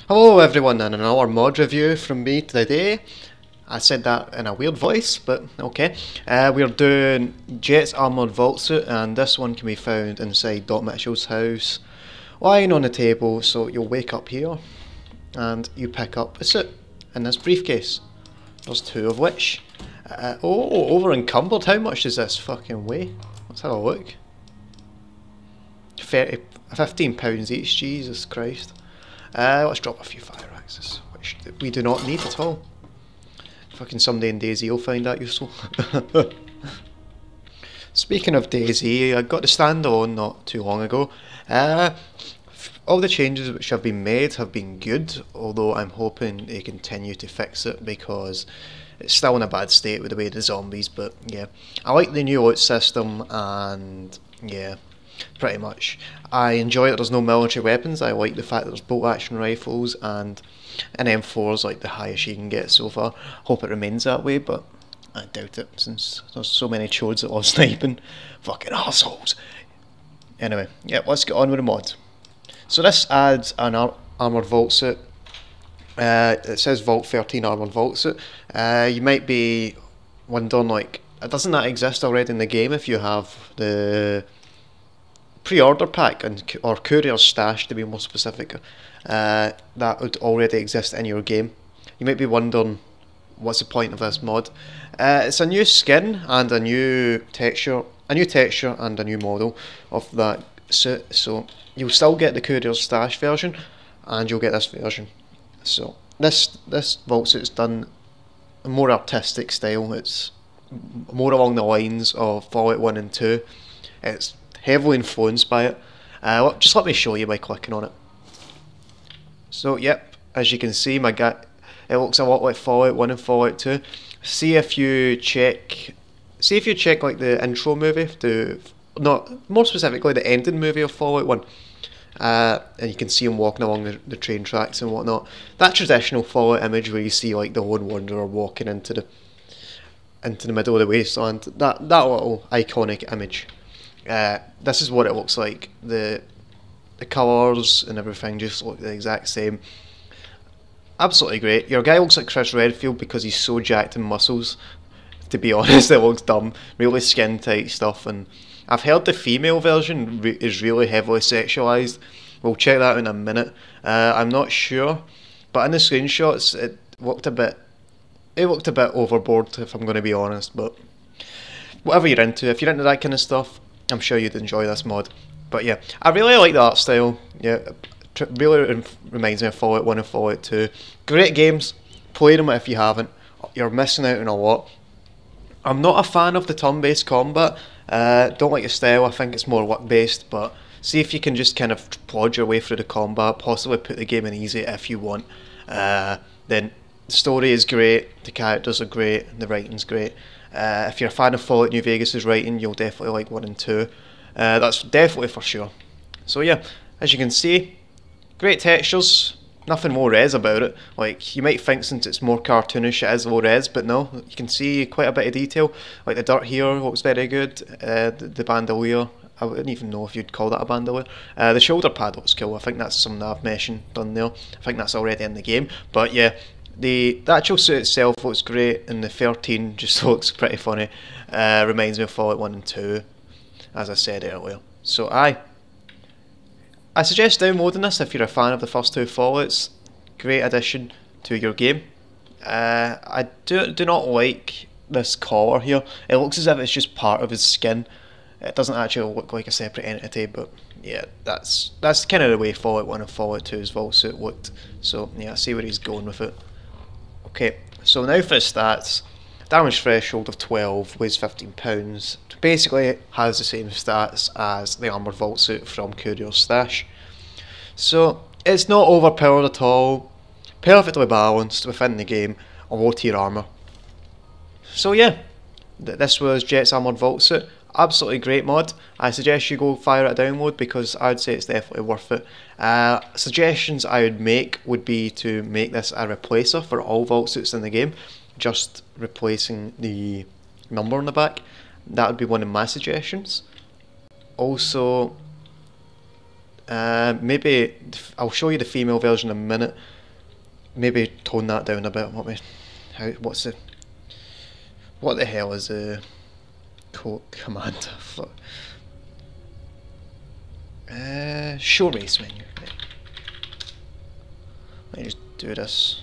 Hello everyone, and another mod review from me today. I said that in a weird voice, but okay. We're doing Jet's armoured vault suit, and this one can be found inside Dot Mitchell's house, lying on the table. So you'll wake up here, and you pick up a suit in this briefcase. There's two of which. Over encumbered. How much does this fucking weigh? Let's have a look. 15 pounds each. Jesus Christ. Let's drop a few fire axes, which we do not need at all. Fucking someday in DayZ will find that useful. Speaking of DayZ, I got the standalone not too long ago. All the changes which have been made have been good, although I'm hoping they continue to fix it because it's still in a bad state with the way the zombies, but yeah. I like the new loot system, and yeah, pretty much. I enjoy that there's no military weapons. I like the fact that there's bolt action rifles, and an M4 is like the highest you can get so far. Hope it remains that way, but I doubt it since there's so many chodes that love sniping. Fucking assholes. Anyway, yeah, let's get on with the mod. So this adds an armoured vault suit. It says Vault 13 armoured vault suit. You might be wondering, like, doesn't that exist already in the game if you have the pre-order pack or courier stash, to be more specific? That would already exist in your game. You might be wondering, what's the point of this mod? It's a new skin and a new texture and a new model of that suit. So you'll still get the courier stash version, and you'll get this version. So this vault suit is done a more artistic style. It's more along the lines of Fallout 1 and 2. It's heavily influenced by it. Just let me show you by clicking on it. So yep, as you can see, it looks a lot like Fallout 1 and Fallout 2. See if you check like the intro movie, not more specifically the ending movie of Fallout 1. And you can see him walking along the train tracks and whatnot. That traditional Fallout image where you see like the Lone Wanderer walking into the middle of the wasteland. That little iconic image. This is what it looks like. The colours and everything just look the exact same. Absolutely great. Your guy looks like Chris Redfield because he's so jacked in muscles. To be honest, it looks dumb. Really skin tight stuff, and I've heard the female version is really heavily sexualised. We'll check that out in a minute. I'm not sure, but in the screenshots it looked a bit overboard, if I'm going to be honest. But whatever you're into, if you're into that kind of stuff, I'm sure you'd enjoy this mod. But yeah, I really like the art style. Yeah, really reminds me of Fallout 1 and Fallout 2. Great games. Play them if you haven't. You're missing out on a lot. I'm not a fan of the turn-based combat. Don't like the style. I think it's more luck-based. But see if you can just kind of plod your way through the combat. Possibly put the game in easy if you want. Then the story is great. The characters are great. The writing's great. If you're a fan of Fallout New Vegas' writing, you'll definitely like 1 and 2. That's definitely for sure. So yeah, as you can see, great textures, nothing more res about it. Like, you might think since it's more cartoonish it is low res, but no, you can see quite a bit of detail. Like the dirt here looks very good, the bandolier, I wouldn't even know if you'd call that a bandolier. The shoulder pad looks cool. I think that's some nav meshing done there. I think that's already in the game, but yeah. The actual suit itself looks great, and the 13 just looks pretty funny. Reminds me of Fallout 1 and 2, as I said earlier. So I suggest downloading this if you're a fan of the first two Fallouts. Great addition to your game. I do not like this collar here. It looks as if it's just part of his skin. It doesn't actually look like a separate entity, but yeah, that's kind of the way Fallout 1 and Fallout 2's vault suit looked. So yeah, I see where he's going with it. Okay, so now for the stats. Damage threshold of 12, weighs 15 pounds. Basically has the same stats as the armoured vault suit from Courier Stash. So it's not overpowered at all. Perfectly balanced within the game, a low tier armour. So yeah, this was Jet's armoured vault suit. Absolutely great mod. I suggest you go fire it a download because I'd say it's definitely worth it. Suggestions I would make would be to make this a replacer for all vault suits in the game, just replacing the number on the back. That would be one of my suggestions. Also, Maybe I'll show you the female version in a minute. Maybe tone that down a bit. What the hell is a commander? Show race menu. Let me just do this.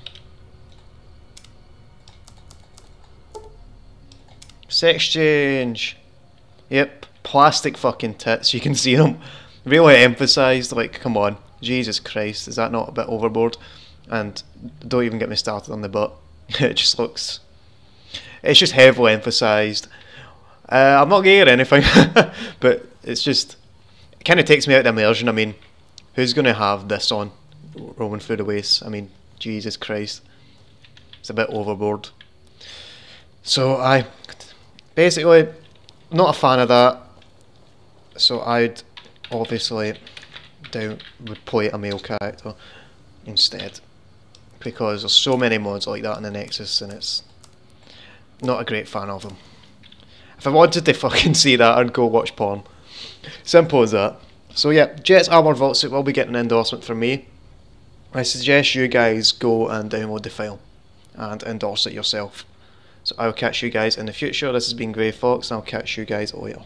Sex change. Yep, plastic fucking tits. You can see them. Really emphasised. Like, come on, Jesus Christ, is that not a bit overboard? And don't even get me started on the butt. It just looks. It's just heavily emphasised. I'm not gay or anything, but it's just. It kind of takes me out of the immersion. I mean, who's going to have this on, roaming through the waist? I mean, Jesus Christ, it's a bit overboard. So basically not a fan of that. So I'd obviously would play a male character instead, because there's so many mods like that in the Nexus, and it's not a great fan of them. If I wanted to fucking see that, I'd go watch porn. Simple as that. So yeah, Jet's Armored Vault Suit will be getting an endorsement from me. I suggest you guys go and download the file and endorse it yourself. So I'll catch you guys in the future. This has been Grey Fox, and I'll catch you guys later.